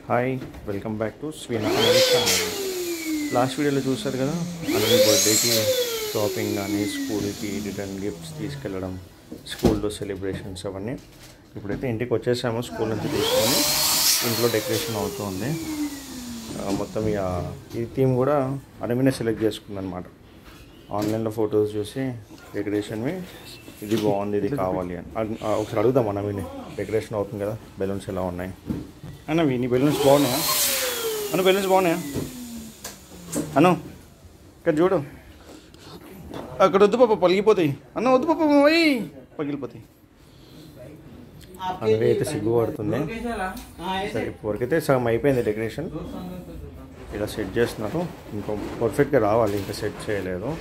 Hi welcome back to Sweena channel. Last వీడియోలో చూసారు కదా, అలాగే బర్త్డేకి షాపింగ్ కానీ స్కూల్కి రిటర్న్ గిఫ్ట్స్ తీసుకెళ్ళడం, స్కూల్లో సెలబ్రేషన్స్ అవన్నీ. ఇప్పుడైతే ఇంటికి వచ్చేసాము, స్కూల్ నుంచి తీసుకొని ఇంట్లో డెకరేషన్ అవుతుంది. మొత్తం ఈ థీమ్ కూడా అనమీనే సెలెక్ట్ చేసుకుందనమాట. ఆన్లైన్లో ఫొటోస్ చూసి డెకరేషన్వి ఇది బాగుంది, ఇది కావాలి అని ఒకసారి అడుగుదాం. అనమీని డెకరేషన్ అవుతుంది కదా, బెలూన్స్ ఎలా ఉన్నాయి అన్నవి? నీ బెలూన్స్ బాగున్నాయా అన్న? బెలూన్స్ బాగున్నాయా అన్న? ఇక్కడ చూడు, అక్కడ వద్దు పాప, పగిలిపోతాయి అన్న. వద్దు పాప, పోయి పగిలిపోతాయి. అవి అయితే సిగ్గు పడుతుంది. సరే, ఇప్పటికైతే సగం అయిపోయింది డెకరేషన్. ఇలా సెట్ చేస్తున్నారు, ఇంకో పర్ఫెక్ట్గా రావాలి, ఇంకా సెట్ చేయలేదు,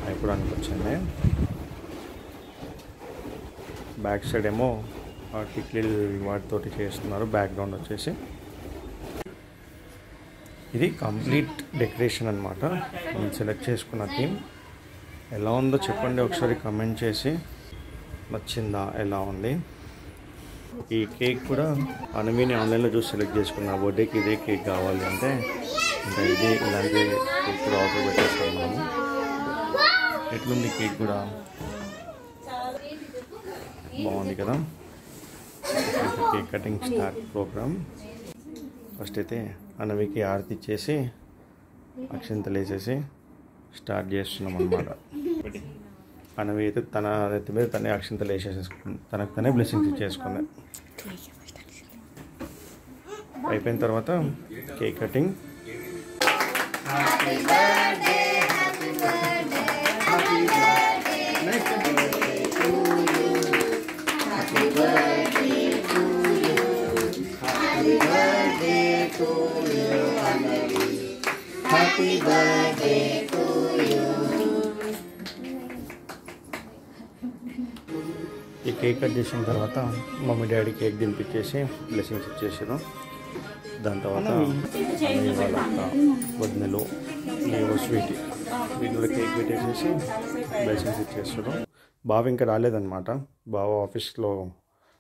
అయిపోవడానికి వచ్చింది. బ్యాక్ సైడ్ ఏమో టిక్లీలు వాటితోటి చేస్తున్నారు. బ్యాక్గ్రౌండ్ వచ్చేసి ఇది కంప్లీట్ డెకరేషన్ అనమాట. నేను సెలెక్ట్ చేసుకున్న థీమ్ ఎలా ఉందో చెప్పండి ఒకసారి కమెంట్ చేసి. నచ్చిందా, ఎలా ఉంది? ఈ కేక్ కూడా అనమీని ఆన్లైన్లో చూసి సెలెక్ట్ చేసుకున్నా. బర్త్డేకి ఇదే కేక్ కావాలి అంటే ఇంకా ఇది ఇలాంటి కేక్ కూడా ఆర్డర్ పెట్టేస్తాం మనము. ఎట్లుంది కేక్ కూడా? బాగుంది కదా. Cake cutting start programme. First అయితే అనవికి ఆరతి ఇచ్చేసి అక్షింతలు వేసేసి స్టార్ట్ చేస్తున్నాం అన్నమాట. అనవి అయితే తన నెత్తి మీద తనే అక్షింతలు వేసేసుకుంది, తనకు తనే బ్లెస్సింగ్స్ ఇచ్చేసుకుంది. అయిపోయిన తర్వాత కేక్ కటింగ్. ఈ కేక్ కట్ చేసిన తర్వాత మమ్మీ డాడీ కేక్ దింపించేసి బ్లెస్సింగ్స్ ఇచ్చేసారు. దాని తర్వాత వాళ్ళ అక్క వదినలు లేవో స్వీట్ వీళ్ళు కూడా కేక్ పెట్టేసేసి బ్లెస్సింగ్స్ ఇచ్చేస్తారు. బావ ఇంకా రాలేదన్నమాట. బావ ఆఫీస్లో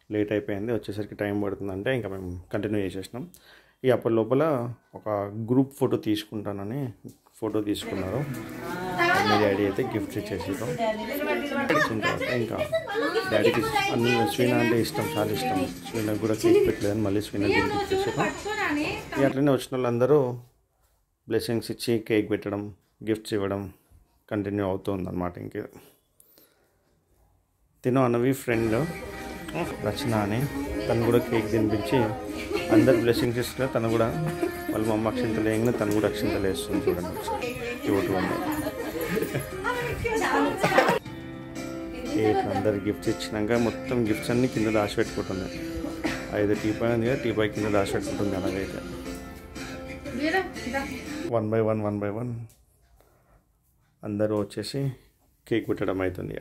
లేట్ అయిపోయింది, వచ్చేసరికి టైం పడుతుందంటే ఇంకా మేము కంటిన్యూ చేసేసినాం. ఈ అప్పటి లోపల ఒక గ్రూప్ ఫోటో తీసుకుంటానని ఫోటో తీసుకున్నారు. మమ్మీ డాడీ అయితే గిఫ్ట్స్ ఇచ్చేసారు. ఇచ్చిన తర్వాత ఇంకా డాడీకి అన్ని స్వీనా అంటే ఇష్టం, చాలా ఇష్టం. స్వీనాకి కూడా కేక్ పెట్టలేదని మళ్ళీ స్వీనా గిఫ్ట్ ఇచ్చేసారు. అట్లనే వచ్చిన వాళ్ళందరూ బ్లెస్సింగ్స్ ఇచ్చి కేక్ పెట్టడం, గిఫ్ట్స్ ఇవ్వడం కంటిన్యూ అవుతుందన్నమాట. ఇంకే తినో అన్నవి ఫ్రెండ్ రచన అని తను కూడా కేక్ తినిపించి అందరు బ్లెస్సింగ్స్ ఇస్తున్నారు. తను కూడా వాళ్ళ మమ్మ అక్షింతలు వేయగానే తను కూడా అక్షింతలు వేస్తుంది. చూడండి, క్యూట్గా ఉన్నాయి. కేక్ అందరు గిఫ్ట్స్ ఇచ్చినాక మొత్తం గిఫ్ట్స్ అన్నీ కింద దాచిపెట్టుకుంటుంది. 5 టీపాయ్ ఉంది కదా, టీపాయ్ కింద దాచిపెట్టుకుంటుంది. అలాగైతే 1 by 1 అందరూ వచ్చేసి కేక్ పెట్టడం అవుతుంది.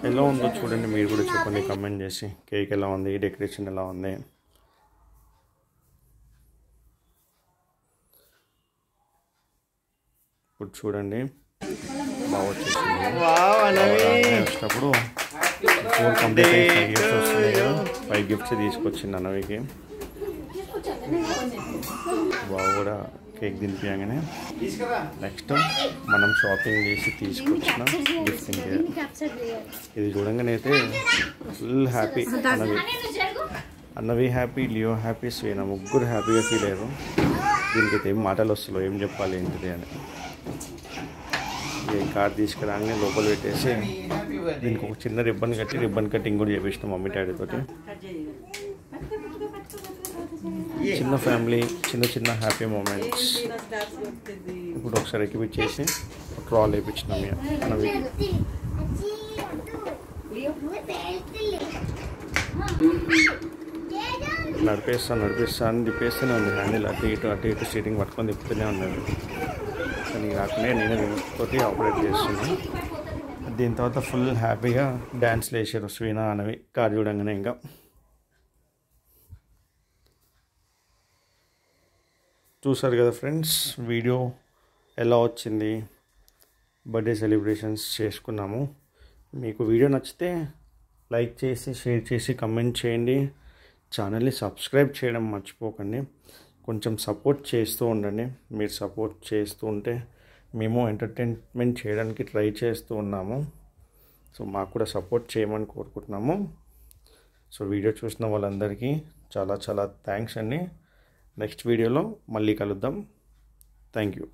ఎలా ఉందో చూడండి, మీరు కూడా చెప్పండి కమెంట్ చేసి. కేక్ ఎలా ఉంది, డెకరేషన్ ఎలా ఉంది? ఇప్పుడు చూడండి, బాగా వచ్చేసింది. వచ్చినప్పుడు 4 కంప్లీట్ అయ్యి 5 గిఫ్ట్స్ వస్తున్నాయి కదా, 5 గిఫ్ట్స్ తీసుకొచ్చింది అనవికి. బాగా కూడా కేక్ దింపియంగానే నెక్స్ట్ మనం షాపింగ్ చేసి తీసుకొచ్చిన గిఫ్ట్. ఇది చూడంగానే అయితే ఫుల్ హ్యాపీ. అన్నవి హ్యాపీ, లియో హ్యాపీ, స్వీనా ముగ్గురు హ్యాపీగా ఫీల్ అయ్యారు. దీనికైతే ఏం మాటలు వస్తున్నాయి, ఏం చెప్పాలి ఏంటిది అని. ఈ కార్డ్ తీసుకురాగానే లోపల పెట్టేసి దీనికి ఒక చిన్న రిబ్బన్ కట్టి రిబ్బన్ కటింగ్ కూడా చేపించినాం మమ్మీ డాడీ తోటి. చిన్న ఫ్యామిలీ, చిన్న చిన్న హ్యాపీ మూమెంట్స్. ఇప్పుడు ఒకసారి ఎక్కిపించేసి ట్రాల్ వేయించినాం అన్నవి. నడిపేస్తాను అని తిప్పేస్తూనే ఉంది. హ్యాండిల్ అటు ఇటు స్టీరింగ్ పట్టుకొని తిప్పుతూనే ఉన్నది. కానీ కాకుండా నేనే తోటి ఆపరేట్ చేస్తున్నాను. దీని తర్వాత ఫుల్ హ్యాపీగా డ్యాన్స్లు వేసారు స్వీనా అనవి కార్ చూడంగానే. ఇంకా చూసారు కదా ఫ్రెండ్స్, వీడియో ఎలా వచ్చింది, బర్త్డే సెలబ్రేషన్స్ చేసుకున్నాము. మీకు వీడియో నచ్చితే లైక్ చేసి, షేర్ చేసి, కమెంట్ చేయండి. ఛానల్ని సబ్స్క్రైబ్ చేయడం మర్చిపోకండి. కొంచెం సపోర్ట్ చేస్తూ ఉండండి. మీరు సపోర్ట్ చేస్తూ ఉంటే మేము ఎంటర్టైన్మెంట్ చేయడానికి ట్రై చేస్తూ ఉన్నాము. సో మాకు కూడా సపోర్ట్ చేయమని కోరుకుంటున్నాము. సో వీడియో చూసిన వాళ్ళందరికీ చాలా చాలా థ్యాంక్స్ అండి. నెక్స్ట్ వీడియోలో మళ్ళీ కలుద్దాం. Thank you.